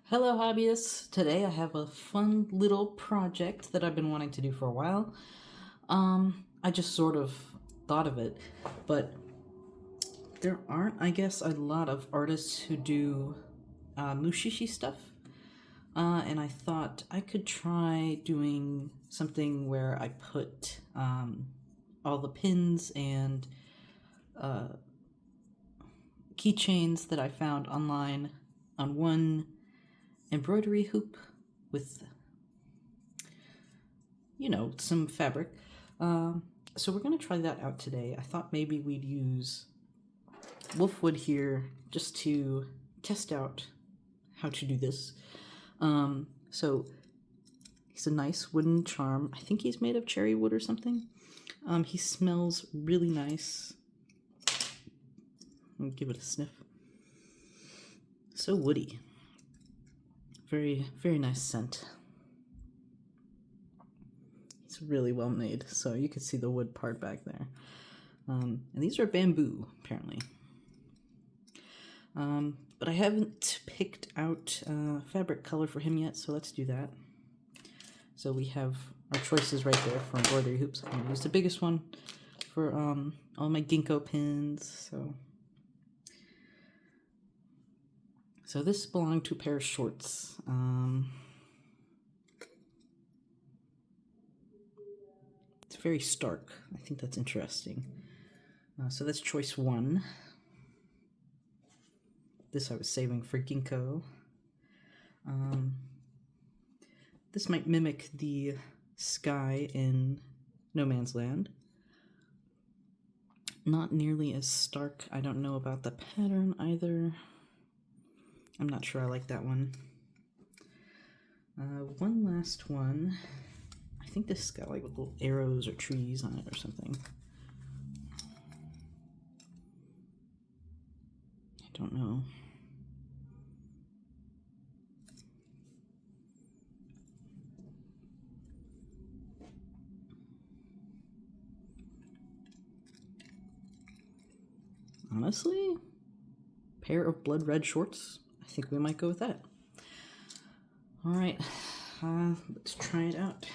Hello hobbyists! Today I have a fun little project that I've been wanting to do for a while. I just sort of thought of it, but there aren't, I guess, a lot of artists who do Mushi-shi stuff. And I thought I could try doing something where I put all the pins and keychains that I found online on one embroidery hoop with, some fabric. So we're going to try that out today. I thought maybe we'd use wolfwood here just to test out how to do this. So he's a nice wooden charm. I think he's made of cherry wood or something. He smells really nice. I'll give it a sniff. So woody. Very, very nice scent. It's really well made, so you can see the wood part back there. And these are bamboo, apparently. But I haven't picked out fabric color for him yet, so let's do that. So we have our choices right there for embroidery hoops. I'm going to use the biggest one for all my ginkgo pins. So this belonged to a pair of shorts. It's very stark. I think that's interesting. So that's choice one. This I was saving for ginkgo. This might mimic the sky in No Man's Land. Not nearly as stark. I don't know about the pattern either. I'm not sure I like that one. One last one. I think this has got like little arrows or trees on it or something. I don't know. Honestly, pair of blood red shorts. I think we might go with that. All right, let's try it out.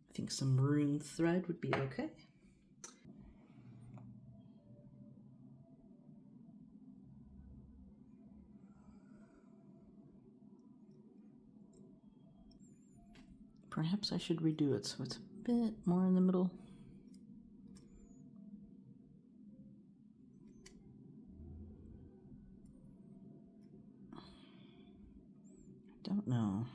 I think some maroon thread would be okay. Perhaps I should redo it so it's a bit more in the middle. I don't know.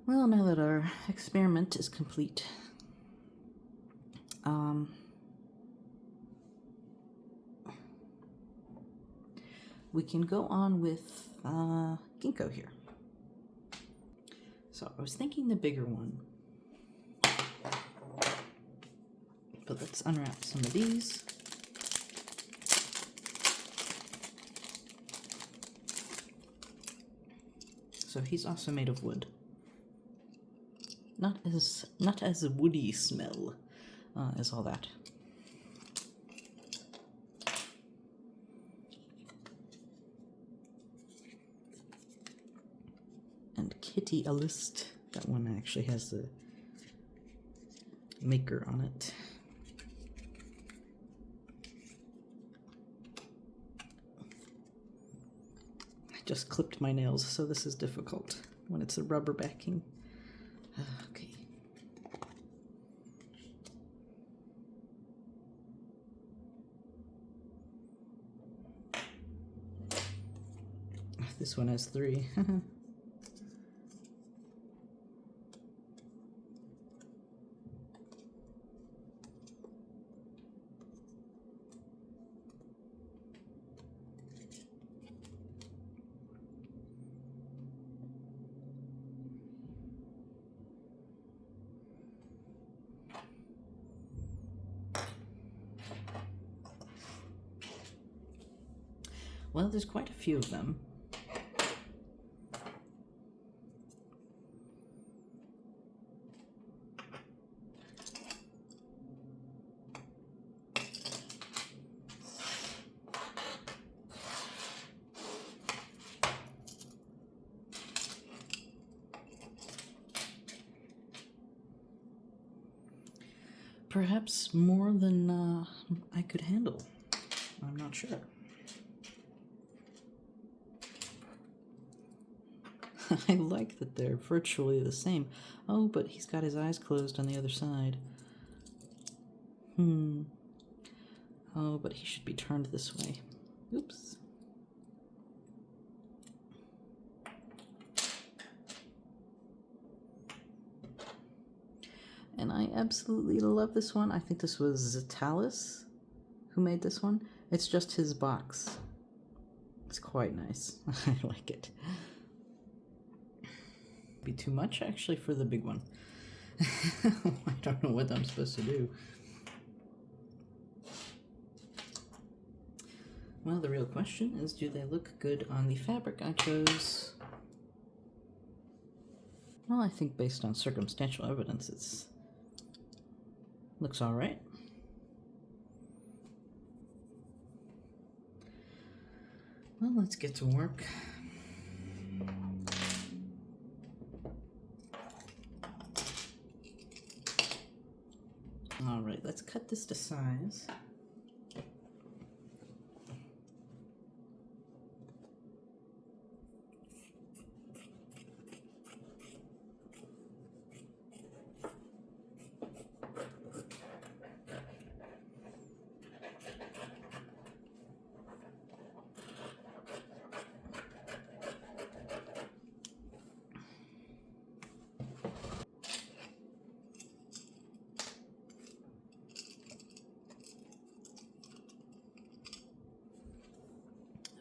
Well, now that our experiment is complete, we can go on with ginkgo here. So I was thinking the bigger one, but let's unwrap some of these. So he's also made of wood. Not as a woody smell as all that. And Kitty a list. That one actually has the maker on it. I just clipped my nails, so this is difficult when it's a rubber backing. Okay. This one has 3. Well, there's quite a few of them. Perhaps more than I could handle. I'm not sure. I like that they're virtually the same. Oh, but he's got his eyes closed on the other side. Oh, but he should be turned this way. Oops. And I absolutely love this one. I think this was Zatalis who made this one. It's just his box. It's quite nice. I like it. Be too much actually for the big one. I don't know what I'm supposed to do. Well, the real question is, do they look good on the fabric I chose? Well, I think based on circumstantial evidence, it's looks all right. Well, let's get to work. All right, let's cut this to size.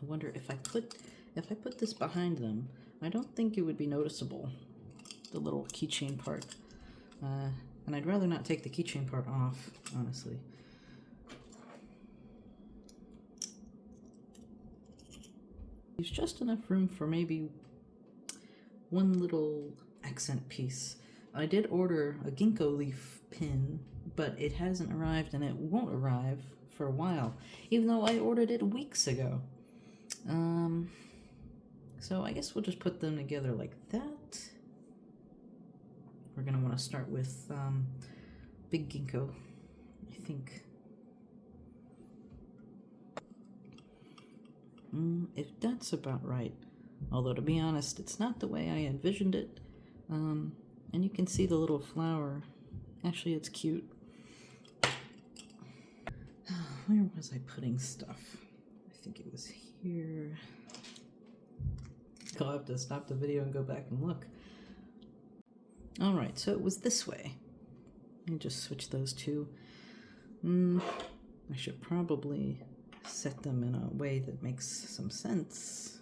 I wonder if I put this behind them, I don't think it would be noticeable, the little keychain part. And I'd rather not take the keychain part off, honestly. There's just enough room for maybe one little accent piece. I did order a ginkgo leaf pin, but it hasn't arrived and it won't arrive for a while, even though I ordered it weeks ago. So I guess we'll just put them together like that. We're gonna want to start with big ginkgo, I think. If that's about right. Although, to be honest, it's not the way I envisioned it. And you can see the little flower. Actually, it's cute. Where was I putting stuff? I think it was here. I'll have to stop the video and go back and look. Alright, so it was this way. Let me just switch those two. I should probably set them in a way that makes some sense.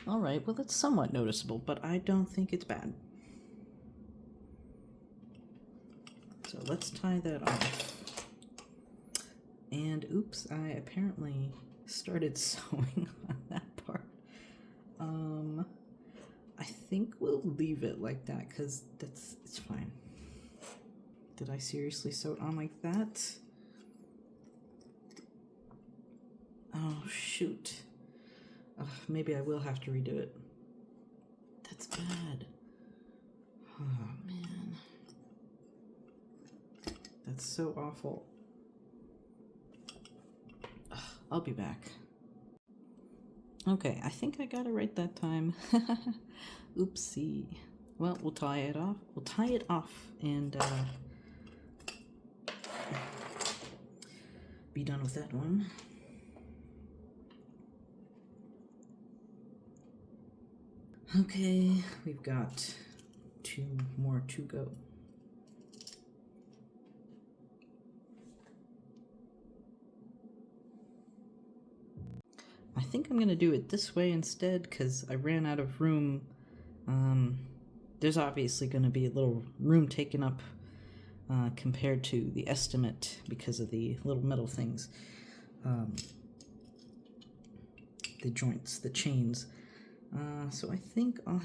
Alright, well, it's somewhat noticeable, but I don't think it's bad. So let's tie that off. And oops, I apparently started sewing on that part. I think we'll leave it like that because it's fine. Did I seriously sew it on like that? Oh, shoot. Maybe I will have to redo it. That's bad. Oh, man. That's so awful. I'll be back. Okay, I think I got it right that time. Oopsie. Well, we'll tie it off. We'll tie it off and be done with that one. Okay, we've got 2 more to go. I think I'm gonna do it this way instead because I ran out of room. There's obviously gonna be a little room taken up compared to the estimate because of the little metal things. The joints, the chains. So I think I'll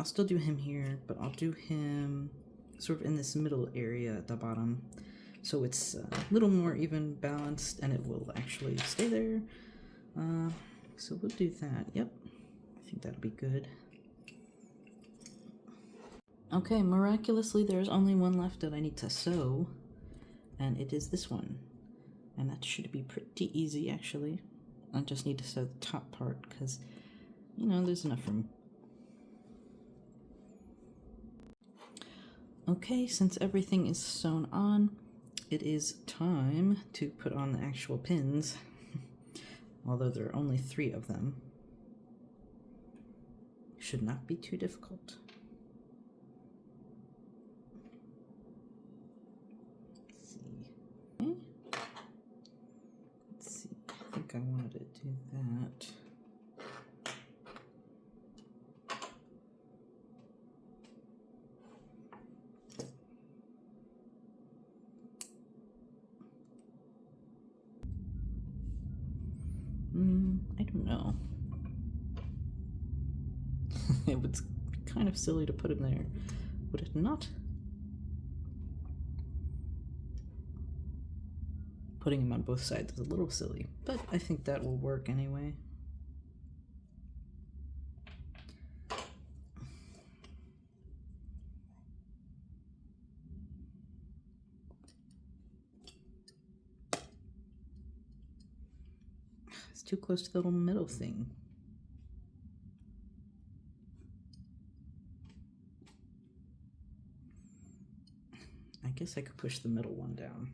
still do him here, but I'll do him sort of in this middle area at the bottom. So it's a little more even balanced and it will actually stay there. So we'll do that. Yep, I think that'll be good. Okay, miraculously there's only one left that I need to sew, and it is this one. And that should be pretty easy actually. I just need to sew the top part because, you know, there's enough room. Okay, since everything is sewn on, it is time to put on the actual pins, although there are only 3 of them. Should not be too difficult. Let's see. I think I wanted to do that. I don't know. It would be kind of silly to put him there, would it not? Putting him on both sides is a little silly, but I think that will work anyway. It's too close to the little middle thing. I guess I could push the middle one down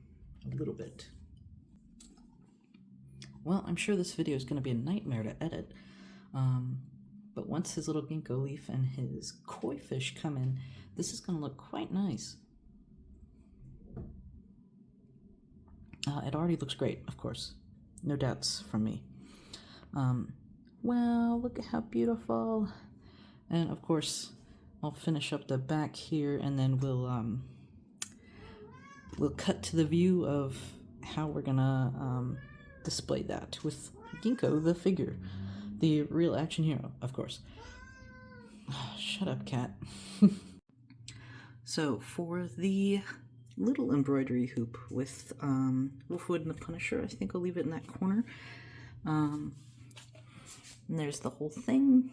a little bit. Well, I'm sure this video is going to be a nightmare to edit, but once his little ginkgo leaf and his koi fish come in, this is going to look quite nice. It already looks great, of course. No doubts from me. Well, look at how beautiful. And of course, I'll finish up the back here and then we'll cut to the view of how we're gonna display that with Ginkgo, the figure, the real action hero, of course. Shut up, cat. So for the little embroidery hoop with Wolfwood and the Punisher, I think I'll leave it in that corner. And there's the whole thing.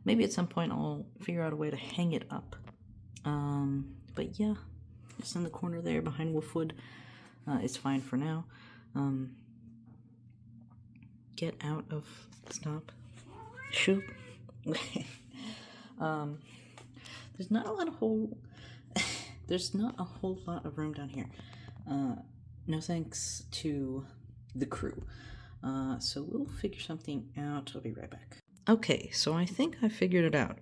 Maybe at some point I'll figure out a way to hang it up. But yeah, just in the corner there behind Wolfwood is fine for now. Get out of, stop, shoot. There's not a lot of there's not a whole lot of room down here. No thanks to the crew. So we'll figure something out. I'll be right back. Okay, so I think I figured it out.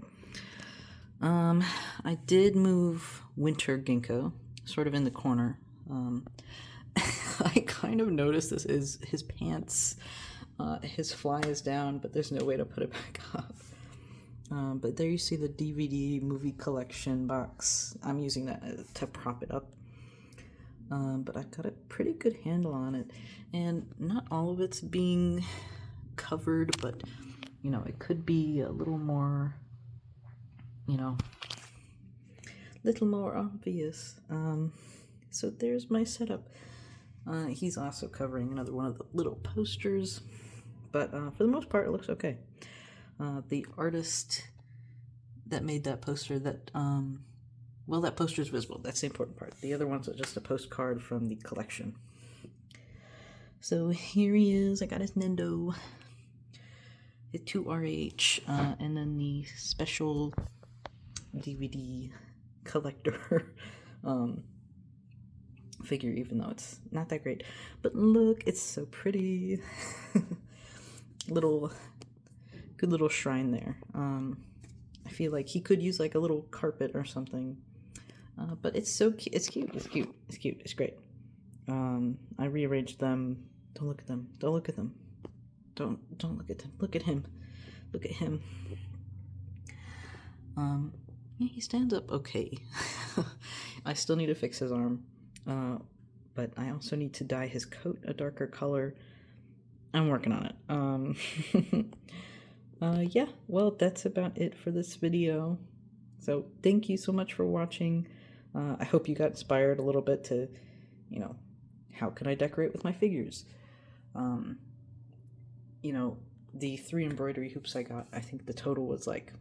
I did move Winter Ginkgo sort of in the corner. I kind of noticed this is his pants. His fly is down, but there's no way to put it back up. But there you see the DVD movie collection box. I'm using that to prop it up. But I've got a pretty good handle on it. And not all of it's being covered, but, you know, it could be a little more, you know, little more obvious. So there's my setup. He's also covering another one of the little posters, but for the most part it looks okay. The artist that made that poster, well, that poster is visible. That's the important part. The other ones are just a postcard from the collection. So here he is. I got his Nendo, his 2RH, and then the special DVD collector figure, even though it's not that great. But look, it's so pretty. Good little shrine there. I feel like he could use like a little carpet or something. But it's so cute. It's cute. It's great. I rearranged them Don't look at them. Don't look at them. Don't look at them. Look at him. Look at him. Yeah, he stands up okay. I still need to fix his arm. But I also need to dye his coat a darker color. I'm working on it. Yeah, well, that's about it for this video. So thank you so much for watching. I hope you got inspired a little bit to, how can I decorate with my figures? The 3 embroidery hoops I got, I think the total was like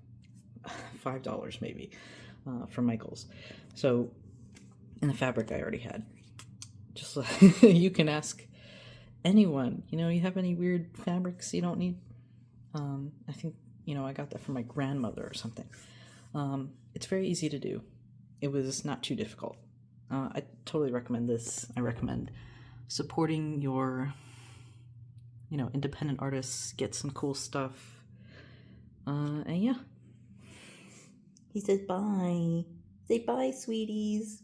$5 maybe from Michaels. So, and the fabric I already had. Just you can ask anyone, you have any weird fabrics you don't need? I think, I got that from my grandmother or something. It's very easy to do. It was not too difficult. I totally recommend this. I recommend supporting your, independent artists, get some cool stuff. And yeah. He says bye. Say bye, sweeties.